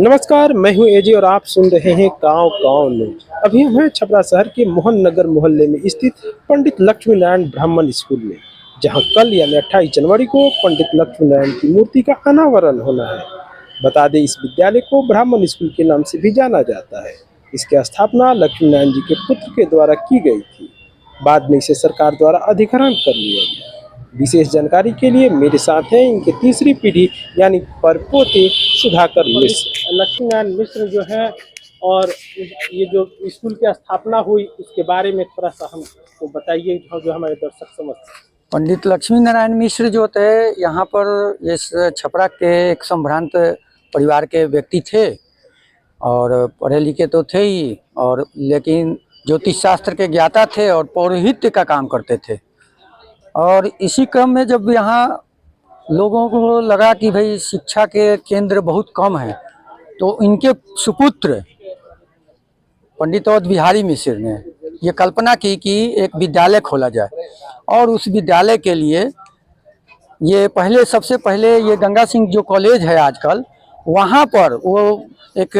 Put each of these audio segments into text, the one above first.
नमस्कार, मैं हूं एजी और आप सुन रहे हैं गांव गांव में। अभी हम हैं छपरा शहर के मोहन नगर मोहल्ले में स्थित पंडित लक्ष्मी नारायण ब्राह्मण स्कूल में, जहां कल यानी 28 जनवरी को पंडित लक्ष्मी नारायण की मूर्ति का अनावरण होना है। बता दें, इस विद्यालय को ब्राह्मण स्कूल के नाम से भी जाना जाता है। इसकी स्थापना लक्ष्मी नारायण जी के पुत्र के द्वारा की गई थी। बाद में इसे सरकार द्वारा अधिग्रहण कर लिया गया। विशेष जानकारी के लिए मेरे साथ हैं इनकी तीसरी पीढ़ी यानी परपोते सुधाकर मिश्र। लक्ष्मी नारायण मिश्र जो है, और ये जो स्कूल की स्थापना हुई उसके बारे में थोड़ा सा हमको बताइए, जो हमारे दर्शक समझ सकें। पंडित लक्ष्मी नारायण मिश्र जो थे, यहाँ पर इस छपरा के एक संभ्रांत परिवार के व्यक्ति थे और पढ़े लिखे तो थे ही, और लेकिन ज्योतिष शास्त्र के ज्ञाता थे और पौरोहित्य का काम करते थे। और इसी क्रम में जब यहाँ लोगों को लगा कि भाई शिक्षा के केंद्र बहुत कम है, तो इनके सुपुत्र पंडित अवध बिहारी मिश्र ने ये कल्पना की कि एक विद्यालय खोला जाए। और उस विद्यालय के लिए ये सबसे पहले ये गंगा सिंह जो कॉलेज है आजकल, वहाँ पर वो एक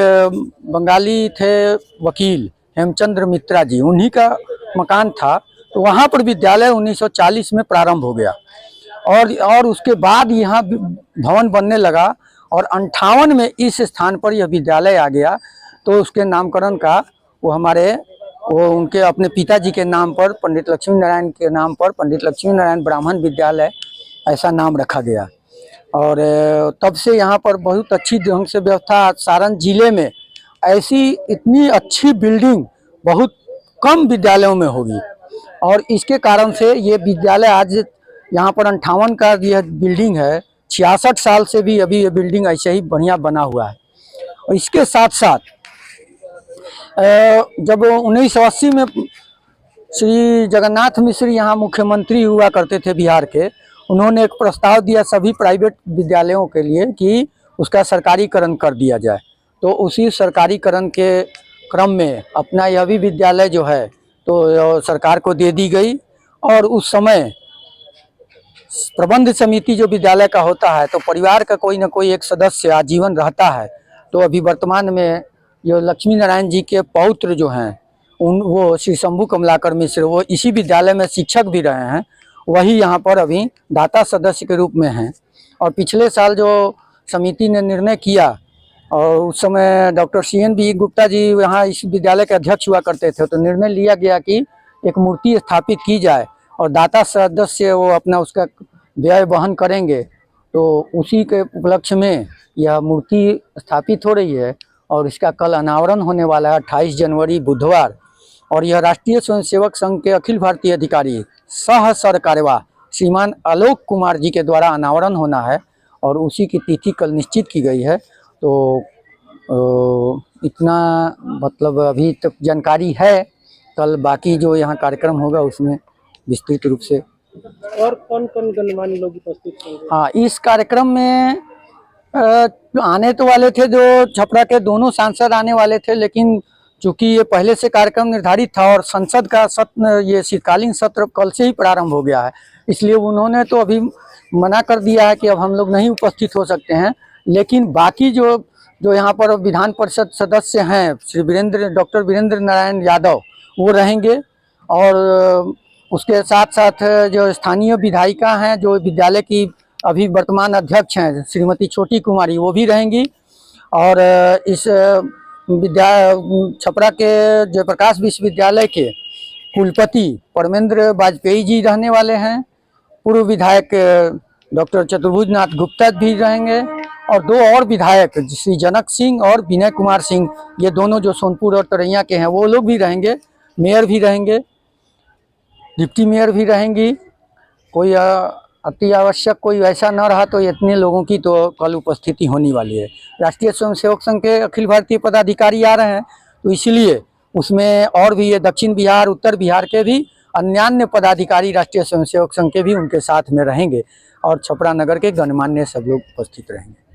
बंगाली थे वकील हेमचंद्र मित्रा जी, उन्हीं का मकान था। तो वहाँ पर विद्यालय 1940 में प्रारंभ हो गया और उसके बाद यहाँ भवन बनने लगा और 58 में इस स्थान पर यह विद्यालय आ गया। तो उसके नामकरण का वो उनके अपने पिताजी के नाम पर, पंडित लक्ष्मी नारायण के नाम पर पंडित लक्ष्मी नारायण ब्राह्मण विद्यालय ऐसा नाम रखा गया। और तब से यहाँ पर बहुत अच्छी ढंग से व्यवस्था, सारण जिले में ऐसी इतनी अच्छी बिल्डिंग बहुत कम विद्यालयों में होगी। और इसके कारण से ये विद्यालय आज यहाँ पर 58 का यह बिल्डिंग है, 66 साल से भी अभी ये बिल्डिंग ऐसे ही बढ़िया बना हुआ है। और इसके साथ साथ जब 1980 में श्री जगन्नाथ मिश्र यहाँ मुख्यमंत्री हुआ करते थे बिहार के, उन्होंने एक प्रस्ताव दिया सभी प्राइवेट विद्यालयों के लिए कि उसका सरकारीकरण कर दिया जाए। तो उसी सरकारीकरण के क्रम में अपना यह भी विद्यालय जो है तो सरकार को दे दी गई। और उस समय प्रबंध समिति जो विद्यालय का होता है, तो परिवार का कोई ना कोई एक सदस्य आजीवन रहता है। तो अभी वर्तमान में जो लक्ष्मी नारायण जी के पौत्र जो हैं वो श्री शंभू कमलाकर मिश्र, वो इसी विद्यालय में शिक्षक भी रहे हैं, वही यहाँ पर अभी दाता सदस्य के रूप में हैं। और पिछले साल जो समिति ने निर्णय किया, और उस समय डॉक्टर CNB गुप्ता जी यहाँ इस विद्यालय के अध्यक्ष हुआ करते थे, तो निर्णय लिया गया कि एक मूर्ति स्थापित की जाए और दाता सदस्य वो अपना उसका व्यय वहन करेंगे। तो उसी के उपलक्ष्य में यह मूर्ति स्थापित हो रही है और इसका कल अनावरण होने वाला है 28 जनवरी बुधवार। और यह राष्ट्रीय स्वयंसेवक संघ के अखिल भारतीय अधिकारी सह कार्यवाह श्रीमान आलोक कुमार जी के द्वारा अनावरण होना है और उसी की तिथि कल निश्चित की गई है। तो इतना मतलब अभी तक जानकारी है। कल बाकी जो यहाँ कार्यक्रम होगा उसमें विस्तृत रूप से। और कौन कौन गणमान्य लोग उपस्थित होंगे? हाँ, इस कार्यक्रम में आने तो वाले थे, जो छपरा के दोनों सांसद आने वाले थे, लेकिन चूंकि ये पहले से कार्यक्रम निर्धारित था और संसद का ये शीतकालीन सत्र कल से ही प्रारंभ हो गया है, इसलिए उन्होंने तो अभी मना कर दिया है कि अब हम लोग नहीं उपस्थित हो सकते हैं। लेकिन बाकी जो यहाँ पर विधान परिषद सदस्य हैं, श्री डॉक्टर वीरेंद्र नारायण यादव, वो रहेंगे। और उसके साथ साथ जो स्थानीय विधायिका हैं, जो विद्यालय की अभी वर्तमान अध्यक्ष हैं श्रीमती छोटी कुमारी, वो भी रहेंगी। और इस छपरा के जयप्रकाश विश्वविद्यालय के कुलपति परमेंद्र वाजपेयी जी रहने वाले हैं। पूर्व विधायक डॉक्टर चतुर्भुज नाथ गुप्ता भी रहेंगे और दो और विधायक श्री जनक सिंह और विनय कुमार सिंह, ये दोनों जो सोनपुर और तरैया के हैं, वो लोग भी रहेंगे। मेयर भी रहेंगे, डिप्टी मेयर भी रहेंगी। कोई अति आवश्यक कोई ऐसा न रहा तो इतने लोगों की तो कल उपस्थिति होने वाली है। राष्ट्रीय स्वयंसेवक संघ के अखिल भारतीय पदाधिकारी आ रहे हैं, तो इसलिए उसमें और भी ये दक्षिण बिहार, उत्तर बिहार के भी अन्यान्य पदाधिकारी राष्ट्रीय स्वयंसेवक संघ के भी उनके साथ में रहेंगे और छपरा नगर के गणमान्य सब लोग उपस्थित रहेंगे।